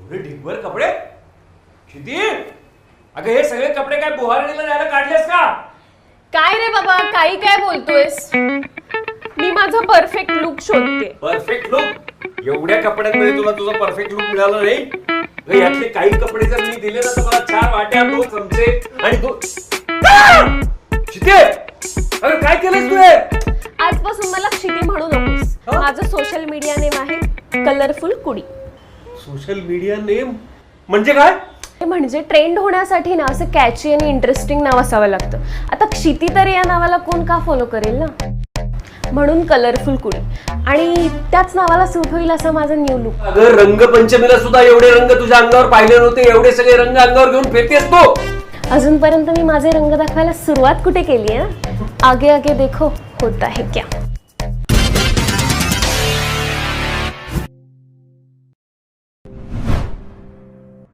एवढे ढिगभर कपडे किती? अगं हे सगळे कपडे काय बुहारणीला जायला काढलेस का? काय रे बाबा, काही काय बोलतोयस? मी माझा परफेक्ट लुक शोधते. Perfect look? एवढ्या कपड्यांमध्ये तुला तुझा परफेक्ट लुक मिळाला नाही? अगं यातले काही कपडे जर मी दिले ना तर मला 4 वाट्या 2 चमचे आणि 2 क्षिती, अरे काय केलंस तू? आजपासून मला क्षिती म्हणू नकोस. माझं सोशल मीडिया नेम आहे कलरफुल कुडी. सोशल मीडिया नेम म्हणजे काय? म्हणजे ट्रेंड होण्यासाठी ना असं कॅची आणि इंटरेस्टिंग नाव असावं लागतं. आता क्षिती तर या नावाला कोण का फॉलो करेल ना, म्हणून कलरफुल कुडी आणि त्याच नावाला सूट होईल असं माझं न्यू लुक. अगं रंगपंचमीला सुद्धा एवढे रंग तुझ्या अंगावर पाहिले नव्हते. एवढे सगळे रंग अंगावर घेऊन फिरतेस तू. अजूनपर्यंत मी माझे रंग दाखवायला सुरुवात कुठे केली आहे? आगे आगे देखो होता है क्या.